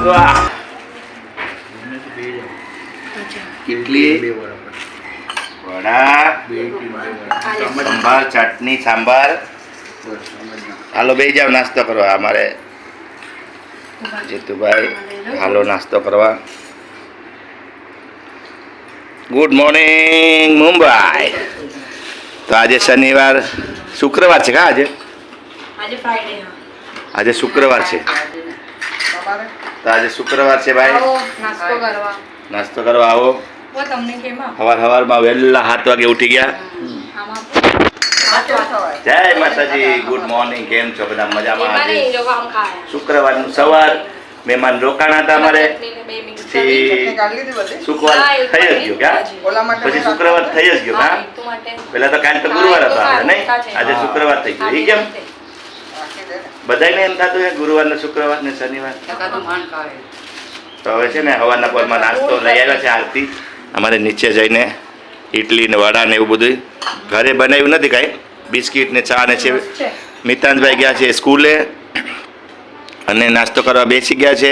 વાહ ઇડલી વડા સંભાર ચટણી સાંભાર. હાલો બેસી જાવ નાસ્તો કરવા. અમારે જીતુભાઈ હાલો નાસ્તો કરવા. Good morning Mumbai. તો આજે શનિવાર શુક્રવાર છે કા આજે આજે શુક્રવાર છે. તો આજે શુક્રવાર છે ભાઈ. નાસ્તો કરવા આવો. સવારમાં વહેલા 7 વાગે ઉઠી ગયા. જય માતાજી. Good morning. કેમ છો બધા? મજામાં? શુક્રવારનું સવાર મહેમાન રોકાણા હતા અમારે. શુક્રવાર થઈ જ ગયો ક્યાં પછી શુક્રવાર થઈ જ ગયો હા. પેલા તો કાલ તો ગુરુવાર હતો આપણે નહીં. આજે શુક્રવાર થઈ ગયો. એ કેમ બધાને એમ થતું હોય ગુરુવાર ને શુક્રવાર ને શનિવાર. તો હવે છે ને સવારના પોરમાં નાસ્તો લઈ આવ્યા છે આરતી. અમારે નીચે જઈને ઇડલી ને વડા ને એવું બધું ઘરે બનાવ્યું નથી કાંઈ. બિસ્કિટ ને ચા ને છે. મિતાંતભાઈ ગયા છે સ્કૂલે અને નાસ્તો કરવા બેસી ગયા છે.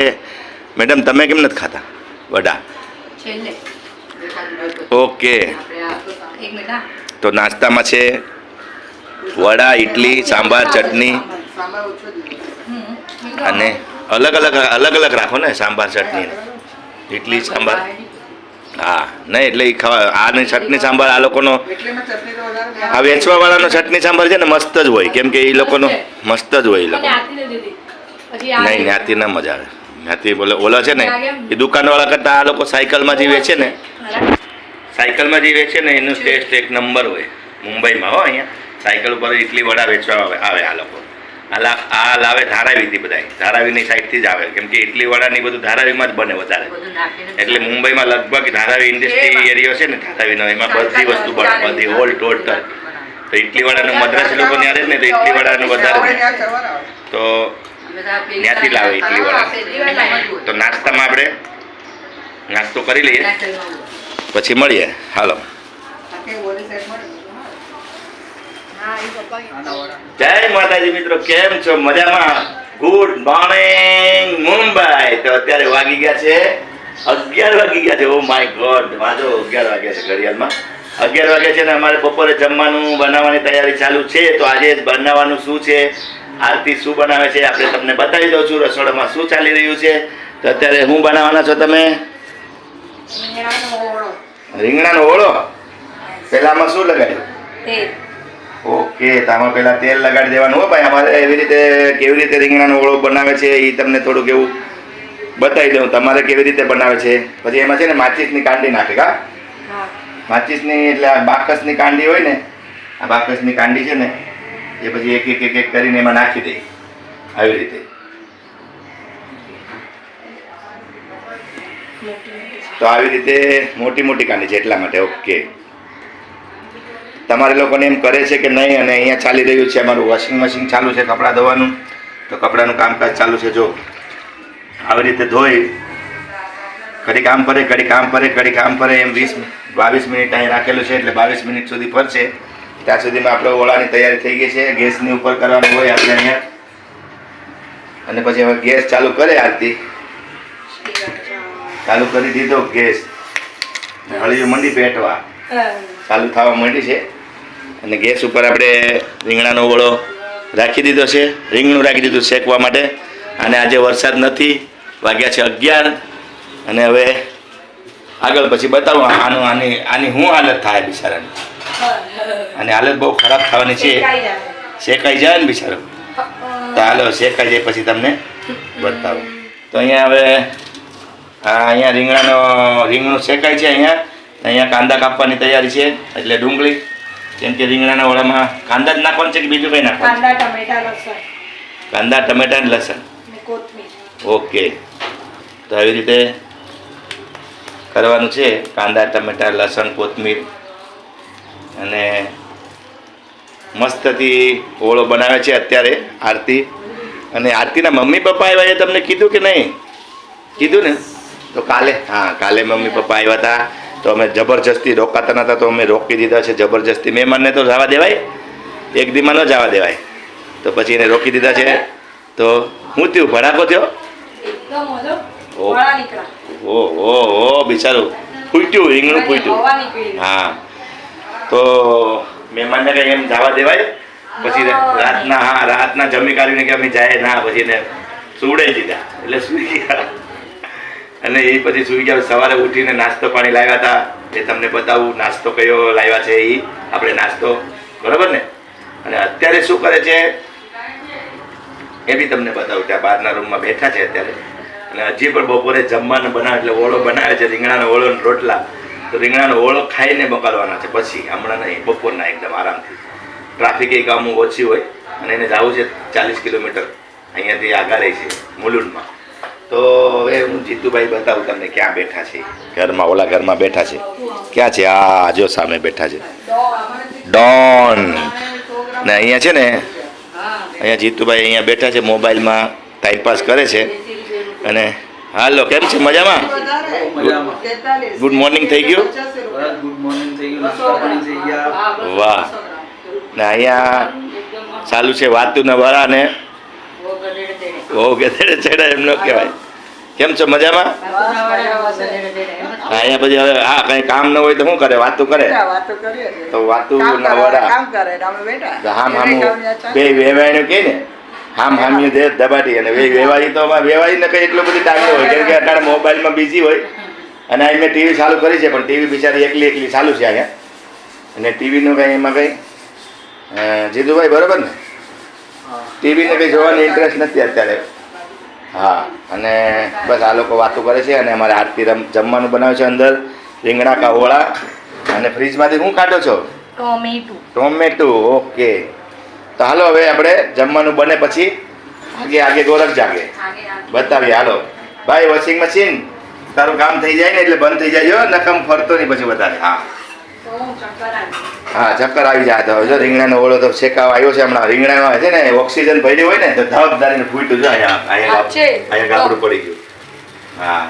મેડમ તમે કેમ નથી ખાતા વડા? ઓકે. તો નાસ્તામાં છે વડા ઇડલી સાંભાર ચટણી અને અલગ અલગ રાખો ને સાંભાર ચટણી ઇડલી સાંભાર. હા નહીં એટલે એ ખાવા આની ચટણી સાંભાર આ લોકોનો આ વેચવાવાળાનો ચટણી સાંભાર છે ને મસ્ત જ હોય. કેમ કે એ લોકોનો મસ્ત જ હોય. એ લોકો નહીં જ્ઞાતિ ના મજા આવે. જ્ઞાતિ બોલે ઓલા છે ને એ દુકાનવાળા કરતાં આ લોકો સાયકલમાં જે વેચે ને એનું ટેસ્ટ એક નંબર હોય મુંબઈમાં. હો અહીંયા સાયકલ ઉપર ઇડલી વડા વેચવા આવે આ લોકો. આ લાવે ધારાવીથી બધા. ધારાવીની સાઈડથી જ આવે. કેમ કે ઇડલી વડાની બધું ધારાવીમાં જ બને વધારે. એટલે મુંબઈમાં લગભગ ધારાવી ઇન્ડસ્ટ્રી એરિયો છે ને ધારાવીનો એમાં બધી વસ્તુ બને બધી હોલ ટોટલ. તો ઇડલી વડાનું મદ્રાસી લોકો ન્યારે જ ને તો ઇડલી વડાનું વધારે તો ત્યાંથી લાવે ઇડલી વડા. તો નાસ્તામાં આપણે નાસ્તો કરી લઈએ પછી મળીએ. હાલો. જય માતાજી મિત્રો. કેમ છો? મજામાં? Good morning Mumbai. તો અત્યારે વાગી ગયા છે 11 વાગી ગયા છે. Oh my God. વાંધો 11 વાગ્યા છે ઘડિયાળમાં. 11 વાગ્યા છે ને અમારે બપોરે જમવાનું બનાવવાની તૈયારી ચાલુ છે. તો આજે બનાવવાનું શું છે, આરતી શું બનાવે છે આપણે તમને બતાવી દઉં છું. રસોડામાં શું ચાલી રહ્યું છે. તો અત્યારે શું બનાવવાના છો તમે? રીંગણાનો ઓળો. પહેલામાં શું લગાડ્યું? ઓકે. તો આમાં પહેલા તેલ લગાડી દેવાનું. હો ભાઈ અમારે એવી રીતે કેવી રીતે રીંગણાનો ઓળો બનાવે છે એ તમને થોડુંક એવું બતાવી દઉં. તમારે કેવી રીતે બનાવે છે. પછી એમાં છે ને માચીસની કાંડી નાખે કા. માચીસની એટલે આ બાકસની કાંડી હોય ને, આ બાકસની કાંડી છે ને એ પછી એક કરીને એમાં નાખી દે આવી રીતે. તો આવી રીતે મોટી કાંડી છે એટલા માટે. ઓકે. તમારે લોકોને એમ કરે છે કે નહીં? અને અહીંયા ચાલી રહ્યું છે અમારું વોશિંગ મશીન ચાલુ છે કપડાં ધોવાનું. તો કપડાનું કામકાજ ચાલુ છે. જો આવી રીતે ધોઈ ઘડી કામ કરે એમ 20-22 મિનિટ અહીં રાખેલું છે. એટલે 22 મિનિટ સુધી ફરશે. ત્યાં સુધીમાં આપણે ઓળાની તૈયારી થઈ ગઈ છે. ગેસની ઉપર કરવાનું હોય આપણે અહીંયા. અને પછી હવે ગેસ ચાલુ કરે આરતી. ચાલુ કરી દીધો ગેસ. હળીયું મંડી પેટવા ચાલુ થવા માંડી છે. અને ગેસ ઉપર આપણે રીંગણાનો ઓળો રાખી દીધો છે. રીંગણું રાખી દીધું શેકવા માટે. અને આજે વરસાદ નથી. વાગ્યા છે 11. અને હવે આગળ પછી બતાવું આની શું હાલત થાય બિચારાની. અને હાલત બહુ ખરાબ થવાની છે. શેકાઈ જાય ને બિચારો. તો હાલો શેકાઈ જાય પછી તમને બતાવું. તો અહીંયા હવે અહીંયા રીંગણું શેકાય છે. અહીંયા કાંદા કાપવાની તૈયારી છે. એટલે ડુંગળી. કેમ કે રીંગણાના ઓળામાં કાંદા જ નાખવાનું છે કે બીજું કંઈ નાખવાનું? કાંદા ટમેટા ને લસણ. ઓકે. તો આવી રીતે કરવાનું છે. કાંદા ટમેટા લસણ કોથમીર અને મસ્તથી ઓળો બનાવે છે અત્યારે આરતી. અને આરતીના મમ્મી પપ્પા આવ્યા એ તમને કીધું કે નહીં? કીધું ને. તો કાલે મમ્મી પપ્પા આવ્યા હતા. તો અમે જબરજસ્તી રોકાતા નહોતા તો અમે રોકી દીધા છે જબરજસ્તી. મહેમાનને તો જવા દેવાય? એક દીમાં ન જવા દેવાય. તો પછી એને રોકી દીધા છે. તો હું થયું? ભડાકો થયો? વડા નીકળા. ઓ બિચારું ફૂટ્યું, રીંગણું ફૂટ્યું. હવા નીકળી. હા, તો મહેમાનને કંઈ એમ જવા દેવાય? પછી રાતના જમી કાઢીને કે અમે જાય ના, પછી એને સુવડાવી દીધા એટલે સૂઈ ગયા. અને એ પછી સૂઈ ગયા. સવારે ઉઠીને નાસ્તો પાણી લાવ્યા હતા, એ તમને બતાવું નાસ્તો કયો લાવ્યા છે. એ આપણે નાસ્તો બરાબર ને. અને અત્યારે શું કરે છે એ બી તમને બતાવું. ત્યાં બહારના રૂમમાં બેઠા છે અત્યારે. અને હજી પણ બપોરે જમવાનું બનાવે એટલે ઓળો બનાવે છે, રીંગણાનો ઓળો ને રોટલા. તો રીંગણાનો ઓળો ખાઈને મોકલવાના છે પછી, હમણાં નહીં, બપોરના એકદમ આરામથી. ટ્રાફિક એક અમુક ઓછી હોય અને એને જવું છે 40 કિલોમીટર અહીંયાથી આગળ રહી છે મુલુંડમાં. તો હવે હું જીતુભાઈ બતાવું તમને ક્યાં બેઠા છે. ઘરમાં, ઓલા ઘરમાં બેઠા છે. ક્યાં છે? આ જો સામે બેઠા છે ડોન. ને અહીંયા છે ને, અહીંયા જીતુભાઈ અહીંયા બેઠા છે, મોબાઈલમાં ટાઈમપાસ કરે છે. અને હાલો, કેમ છે? મજામાં? ગુડ મોર્નિંગ થઈ ગયું? વાહ. ને અહીંયા ચાલુ છે વાતું ને વરા ને ઓ ગધેડે ચડે એમ ન કહેવાય. કેમ છો? મજામાં? અહીંયા પછી હવે હા કઈ કામ ન હોય તો શું કરે? વાતું કરે. તો વાતું ના વડા હામ બે વેવાયનું કે ને, હામ હામ્યું દે દબાટી. અને વેવાઈ તો વેવાઈ ને કઈ એટલું બધું ટાઈમ હોય, કેમ કે અત્યારે મોબાઈલમાં બિઝી હોય. અને અહીં મેં ટીવી ચાલુ કરી છે, પણ ટીવી બિચારી એકલી ચાલુ છે અહીંયા. અને ટીવીનું કંઈ એમાં કંઈ જીતુભાઈ બરાબર ને, ટીવીને કંઈ જોવાનો ઇન્ટરેસ્ટ નથી અત્યારે. હા, અને બસ આ લોકો વાતો કરે છે. અને અમારે આરતી જમવાનું બનાવે છે અંદર, રીંગણા કાવોળા. અને ફ્રીજમાંથી શું કાઢો છો? ટોમેટું. ઓકે, તો હાલો હવે આપણે જમવાનું બને પછી આગે ગોરખ જાગે બતાવીએ. હાલો ભાઈ, વોશિંગ મશીન તારું કામ થઈ જાય ને એટલે બંધ થઈ જાય, નકમ ફરતો નહીં પછી વધારે. હા, ચક્કર આવી જાય. તો જો રીંગણાનો ઓળો તો શેકાવા આવ્યો છે હમણાં. રીંગણામાં છે ને ઓક્સિજન ભર્યું હોય ને તો ધબધારીને ફૂટ્યું છે. અહીંયા ગાબડું પડી ગયું. હા,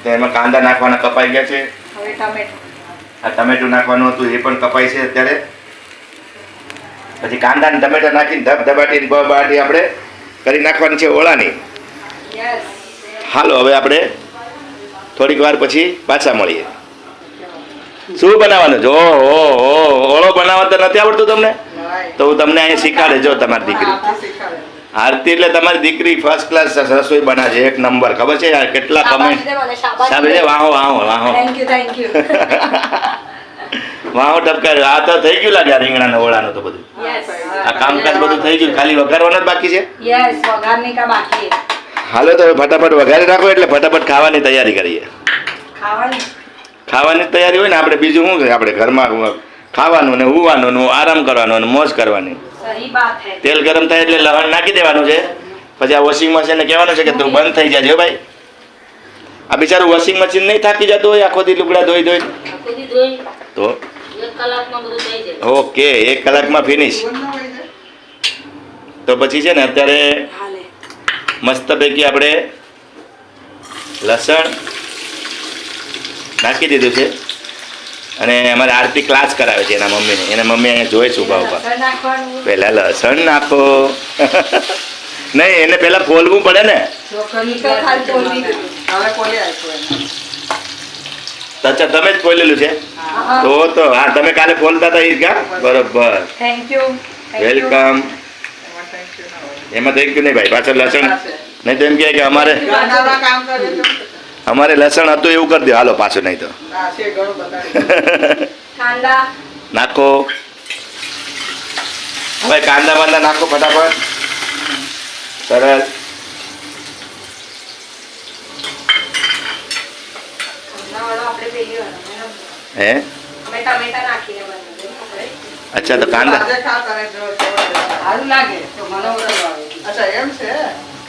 તો એમાં કાંદા નાખવાના કપાઈ ગયા છે. આ ટમેટું નાખવાનું હતું એ પણ કપાઈ છે અત્યારે. પછી કાંદા ને ટમેટા નાખીને ધબધબાટી બબાટી આપણે કરી નાખવાની છે ઓળાની. હાલો હવે આપણે થોડીક વાર પછી પાછા મળીએ. શું બનાવવાનું છે? ઓળો બનાવવા તો નથી આવડતું તમને? તો હું તમને અહીંયા શીખાડે. જો તમારી દીકરી આરતી એટલે તમારી દીકરી ફર્સ્ટ ક્લાસ રસોઈ બનાવે છે, એક નંબર. ખબર છે કેટલા કમેન્ટ સાંભળે? વાહો વાહો ટપકાર. આ તો થઈ ગયું લાગે રીંગણાના ઓળાનું તો બધું. આ કામકાજ બધું થઈ ગયું, ખાલી વઘારવાનું જ બાકી છે. હાલો તો ફટાફટ વઘારી રાખો એટલે ફટાફટ ખાવાની તૈયારી કરીએ. ખાવાની તૈયારી હોય ને આપણે, બીજું શું છે? આપણે ઘરમાં ખાવાનું ને હુવાનું ને આરામ કરવાનો અને મોજ કરવાની. તેલ ગરમ થાય એટલે લવણ નાખી દેવાનું છે. પછી આ વોશિંગ મશીનને કહેવાનું છે કે તું બંધ થઈ જાય ભાઈ. આ બિચારું વોશિંગ મશીન નહીં થાકી જતું હોય આખો દી લુગડા ધોઈ તો? ઓકે, 1 કલાકમાં ફિનિશ. તો પછી છે ને અત્યારે મસ્ત પૈકી આપણે લસણ નાખી દીધું છે. અને અમારે આરતી ક્લાસ કરાવે છે એના મમ્મીને. એના મમ્મી અહીંયા જોઈ છે ઉભા પહેલાં લસણ નાખો. નહીં, એને પહેલાં ફોલવું પડે ને. અચ્છા, તમે જ ફોલેલું છે? તો હા, તમે કાલે ફોલતા હતા એ કા? બરોબર, વેલકમ. એમાં થેન્ક યુ નહીં ભાઈ, પાછળ લસણ નહીં તો એમ કહે કે અમારે લસણ હતું એવું કરી દો. હાલો પાછું, નહીં તો નાખો. હવે કાંદા બાંદા નાખો ફટાફટ. સરસ. હે, અચ્છા, તો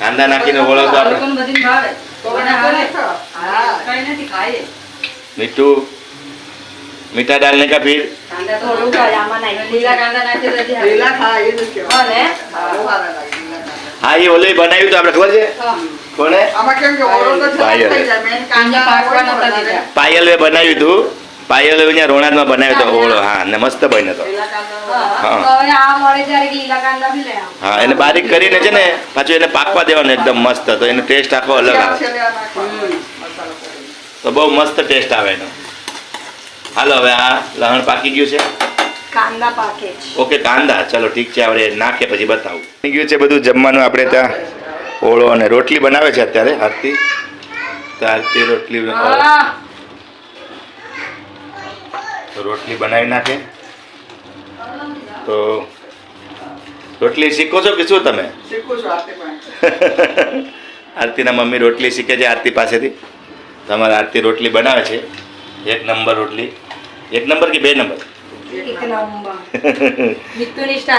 કાંદા નાખીને ઓળો તો આપણે मीठा डालने का फिर हाँ ये ओले बनाव्યું તો આપણે ખબર છે કોને? પાયલે બનાવ્યું હતું. પાયલ અહીંયા રોણાદમાં બનાવ્યો તો ઓળો, હા, ને મસ્ત બન્યો તો. હા, એને બારીક કરીને છે ને પાછું એને પાકવા દેવાનું એકદમ મસ્ત, તો એનો ટેસ્ટ આખો અલગ આવે. તો બહુ મસ્ત ટેસ્ટ આવે એનો. હાલો હવે આ લહણ પાકી ગયું છે. કાંદા પાકે ઓકે, કાંદા, ચલો ઠીક છે, આપણે નાખે પછી બતાવું. થઈ ગયું છે બધું જમવાનું. આપણે ત્યાં ઓળો અને રોટલી બનાવે છે અત્યારે આરતી. તો આરતી રોટલી રોટલી બનાવી નાખે. તો રોટલી શીખો છો કે શું તમે? આરતીના મમ્મી રોટલી શીખે છે આરતી પાસેથી. તમારે આરતી રોટલી બનાવે છે, 1 નંબર રોટલી. 1 નંબર કે 2 નંબર?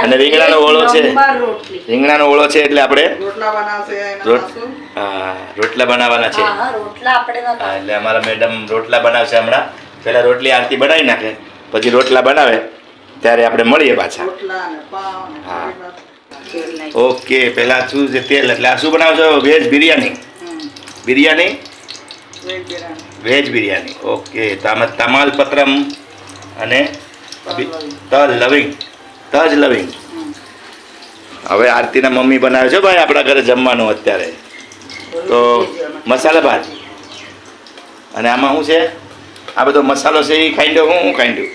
અને રીંગણાનો ઓળો છે, રીંગણાનો ઓળો છે એટલે આપણે રોટલા બનાવવાના છે. હા, એટલે અમારા મેડમ રોટલા બનાવશે હમણાં. પહેલા રોટલી આરતી બનાવી નાખે, પછી રોટલા બનાવે ત્યારે આપણે મળીએ પાછા. હા, ઓકે. પહેલા શું છે તેલ, એટલે આ શું બનાવો છો? Veg biryani. Biryani, veg biryani. Okay. તો આમાં તમાલપત્રમ અને તજ લવિંગ. હવે આરતીના મમ્મી બનાવે છે ભાઈ આપણા ઘરે જમવાનું અત્યારે. તો મસાલા ભાત, અને આમાં શું છે? આ બધો મસાલો છે એ ખાંડ્યો. હું ખાંડ્યું?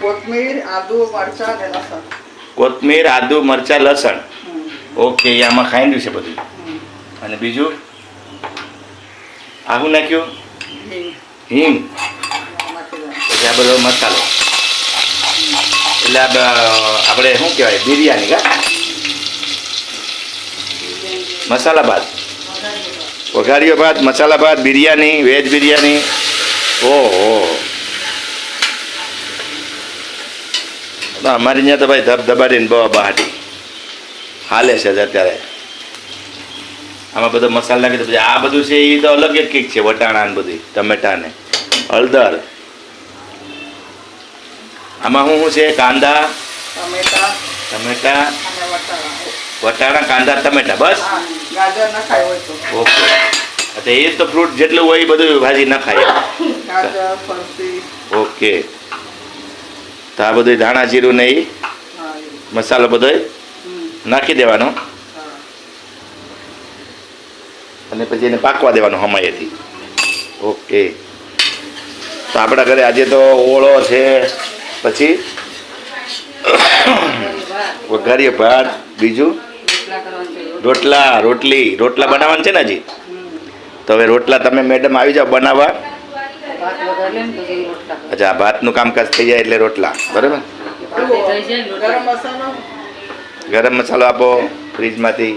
કોથમીર, આદુ, મરચાં, લસણ. ઓકે, એ આમાં ખાંડ્યું છે બધું. અને બીજું આ શું નાખ્યું? હિંગ. પછી આ બધો મસાલો. એટલે આપણે શું કહેવાય? બિરયાની કા મસાલા ભાત, વઘાર્યો ભાત, મસાલા ભાત, બિરયાની, વેજ બિરયાની. ઓહો, અમારી અહીંયા તો ભાઈ ધબધબાટીને બહાટી હાલે છે અત્યારે. આમાં બધો મસાલા નાખી દો. પછી આ બધું છે એ તો અલગ જ કંઈક છે. વટાણા ને બધી, ટમેટા ને હળદર. આમાં શું છે? કાંદા, ટમેટા, વટાણા, કાંદા, ટમેટા, બસ. ઓકે. એટલે એ તો ફ્રૂટ જેટલું હોય એ બધું ભાજી નખાય. ઓકે. તો આ બધું ધાણા જીરું ને એ મસાલો બધો નાખી દેવાનો, અને પછી એને પાકવા દેવાનો હમાયેથી. ઓકે. તો આપણા ઘરે આજે તો ઓળો છે, પછી વઘારીએ ભાત, બીજું રોટલા બનાવવાના છે ને હજી. તો હવે રોટલા તમે મેડમ આવી જાઓ બનાવવા. અચ્છા, ભાતનું કામકાજ થઈ જાય એટલે રોટલા, બરાબર. ગરમ મસાલો આપો ફ્રીજમાંથી.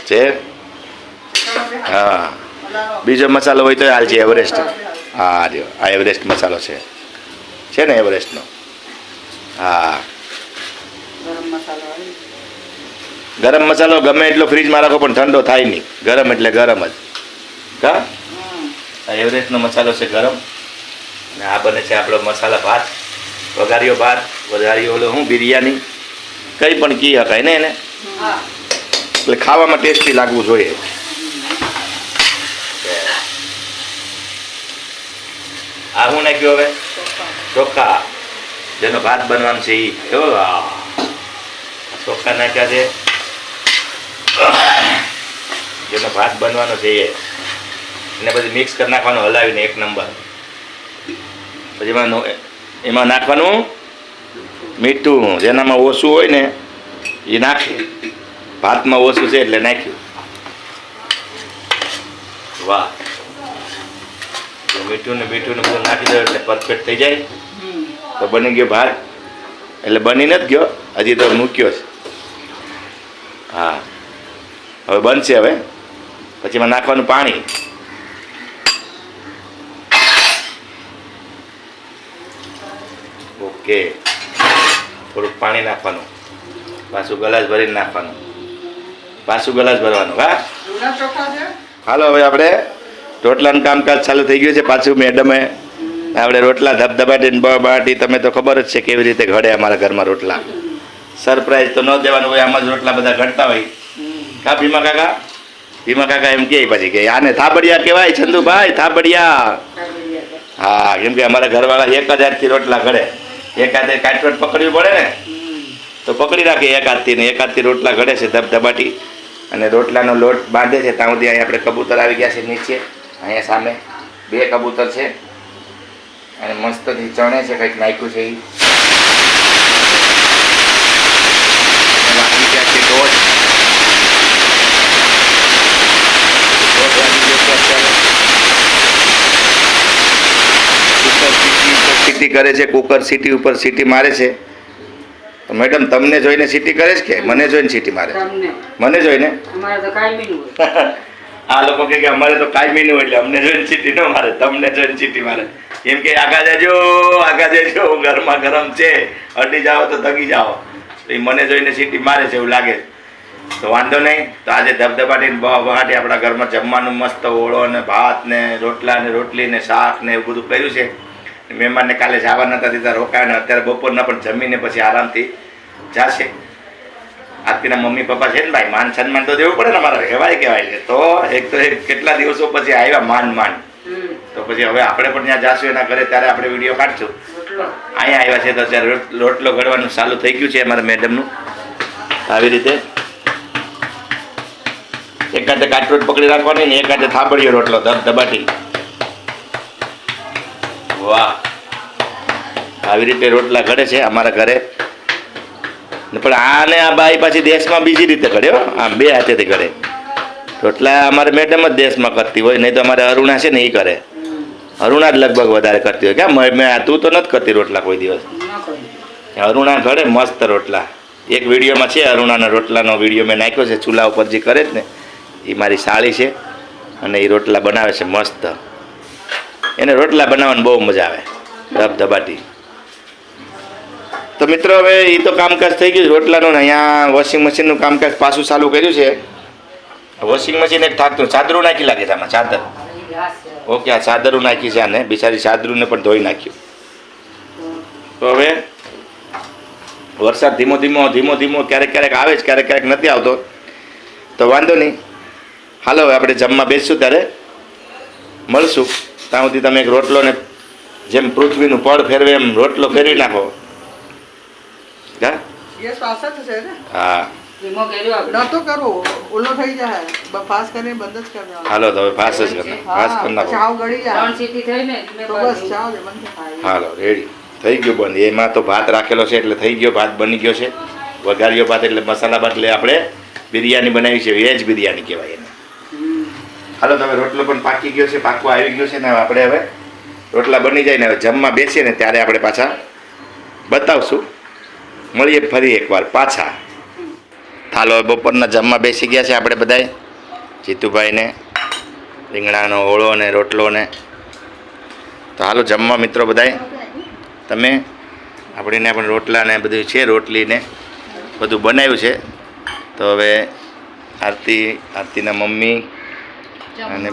છે? હા, બીજો મસાલો હોય તો હાલ છે. એવરેસ્ટ. હા, જો આ એવરેસ્ટ મસાલો છે ને, એવરેસ્ટનો. હા, ગરમ મસાલો ગમે એટલો ફ્રીજમાં રાખો પણ ઠંડો થાય નહીં. ગરમ એટલે ગરમ જ. હા, આ એવરેસ્ટનો મસાલો છે ગરમ. અને આ બને છે આપણો મસાલા ભાત, વઘાર્યો ભાત, વઘાર્યો ઓલો હું બિરયાની, કંઈ પણ કહી શકાય ને એને. એટલે ખાવામાં ટેસ્ટી લાગવું જોઈએ. આ શું નાખ્યું હવે? ચોખા, જેનો ભાત બનવાનો છે એ. ચોખા નાખ્યા છે, જેનો ભાત બનવાનો છે એ. એને પછી મિક્સ કરી નાખવાનું, હલાવીને 1 નંબર. પછી એમાં નાખવાનું મીઠું. જેનામાં ઓછું હોય ને એ નાખે. ભાતમાં ઓછું છે એટલે નાખ્યું. વાહ, મીઠું ને બધું નાખી દો એટલે પરફેક્ટ થઈ જાય. તો બની ગયો ભાત. એટલે બની નથી ગયો હજી, તો મૂક્યો છે. હા, હવે બનશે. હવે પછી એમાં નાખવાનું પાણી. ઓકે. થોડુંક પાણી નાખવાનું, પાછું ગ્લાસ ભરીને નાખવાનું, પાછું ગ્લાસ ભરવાનું. હા, હાલો હવે આપણે રોટલાનું કામકાજ ચાલુ થઈ ગયું છે પાછું. મેડમે આપણે રોટલા ધબધબાટીને બહાટી. તમે તો ખબર જ છે કેવી રીતે ઘડે અમારા ઘરમાં રોટલા. સરપ્રાઈઝ તો ન દેવાનું હોય, આમાં જ રોટલા બધા ઘડતા હોય. કા ભીમા કાકા? ભીમા કાકા એમ કહે પછી કે આને થાબડિયા કહેવાય ચંદુભાઈ, થાબડિયા. હા, કેમ કે અમારા ઘરવાળા 1000થી રોટલા ઘડે. એક હાથે કાટવટ પકડવી પડે ને તો પકડી રાખે એક હાથથી ને એક હાથથી રોટલા ઘડે છે ધબધબાટી. અને રોટલાનો લોટ બાંધે છે ત્યાં સુધી અહીંયા આપણે કબૂતર આવી ગયા છે નીચે. અહીંયા સામે 2 કબૂતર છે અને મસ્તથી ચણે છે, કંઈક નાખ્યું છે એ. વાગી ગયા છે દોઢ. સીટી કરે છે, કુકર સીટી ઉપર સીટી મારે છે. તો મેડમ તમને જોઈને સીટી કરે છે કે મને જોઈને સીટી મારે? મને જોઈને. આ લોકો કે અમારે તો કાયમી નું એટલે અમને જોઈને સીટી ન મારે, તમને જોઈને સીટી મારે. એમ કે આગા જજો ગરમા ગરમ છે, અડી જાઓ તો દગી જાઓ. તો એ મને જોઈને સીટી મારે છે એવું લાગે. તો વાંધો નહીં. તો આજે ધબધબાટીને બહાટી આપણા ઘરમાં જમવાનું મસ્ત ઓળો ને ભાત ને રોટલા ને રોટલી ને શાક ને એવું બધું કર્યું છે. મહેમાનને કાલે જવા નતા દીધા, રોકાયા. અત્યારે બપોરના પણ જમીને પછી આરામથી જશે. આજના મમ્મી પપ્પા છે ને ભાઈ, માન સન્માન તો દેવું પડે ને અમારે, કહેવાય. તો એક કેટલા દિવસો પછી આવ્યા માંડ. તો પછી હવે આપણે પણ ત્યાં જાશું એના ઘરે, ત્યારે આપણે વિડીયો કાઢશું. અહીંયા આવ્યા છે તો અત્યારે રોટલો ઘડવાનું ચાલુ થઈ ગયું છે અમારા મેડમનું. આવી રીતે એક હાથે કાટરોટ પકડી રાખવાની ને એક હાથે થાબડીયો રોટલો ધબધબાટી. વાહ, આવી રીતે રોટલા ઘડે છે અમારા ઘરે. પણ આને આ બાઈ પાછી દેશમાં બીજી રીતે ઘડે હો, આમ 2 હાથેથી ઘડે રોટલા. અમારે મેડમ જ દેશમાં કરતી હોય, નહીં તો અમારે અરુણા છે ને એ કરે. અરુણા જ લગભગ વધારે કરતી હોય. ક્યાં તું તો નથી કરતી રોટલા કોઈ દિવસ? અરુણા ઘડે મસ્ત રોટલા. એક વિડીયોમાં છે અરુણાના રોટલાનો વિડીયો મેં નાખ્યો છે, ચૂલા ઉપર જે કરે જ ને એ મારી સાળી છે અને એ રોટલા બનાવે છે મસ્ત. એને રોટલા બનાવવાની બહુ મજા આવે, ધબધબાટી. તો મિત્રો હવે એ તો કામકાજ થઈ ગયું રોટલાનું. અહીંયા વોશિંગ મશીનનું કામકાજ પાછું ચાલુ કર્યું છે. વોશિંગ મશીન એક થાકતું, ચાદરું નાખી લાગે છે આમાં, ચાદર. ઓકે, આ ચાદરું નાખી છે આને, બિચારી ચાદરુંને પણ ધોઈ નાખ્યું. તો હવે વરસાદ ધીમો ધીમો ક્યારેક આવે છે, ક્યારેક નથી આવતો. તો વાંધો નહીં, હાલો હવે આપણે જમવા બેસશું ત્યારે મળશું. ત્યાં સુધી તમે એક રોટલો ને જેમ પૃથ્વીનું પડ ફેરવે એમ રોટલો ફેરવી નાખો. હા, હાલો તો હવે ફાસ જ કરી નાખો. હાલો રેડી થઈ ગયું બંધ. એમાં તો ભાત રાખેલો છે એટલે થઈ ગયો, ભાત બની ગયો છે. વઘાર્યો ભાત એટલે મસાલા ભાત, એટલે આપણે બિરયાની બનાવી છે, વેજ બિરયાની કહેવાય એને. હાલો તો હવે રોટલો પણ પાકી ગયો છે, પાકવા આવી ગયો છે ને આપણે હવે રોટલા બની જાય ને હવે જમવા બેસીએ ને ત્યારે આપણે પાછા બતાવશું. મળીએ ફરી એકવાર પાછા. હાલો બપોરના જમવા બેસી ગયા છે આપણે બધાય. જીતુભાઈને રીંગણાનો ઓળો ને રોટલો ને. તો હાલો જમવા મિત્રો બધાય. તમે આપણને પણ રોટલા ને બધું છે, રોટલી ને બધું બનાવ્યું છે. તો હવે આરતીના મમ્મી અને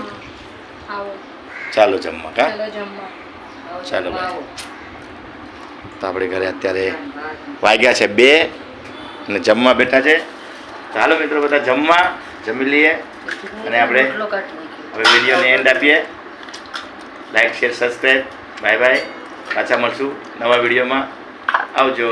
ચાલો જમવા. ચાલો ભાઈ. તો આપણે ઘરે અત્યારે વાગ્યા છે 2 અને જમવા બેઠા છે. ચાલો મિત્રો બધા જમી લઈએ અને આપણે હવે વિડીયોને એન્ડ આપીએ. Like share subscribe. Bye bye. પાછા મળશું નવા વિડીયોમાં. આવજો.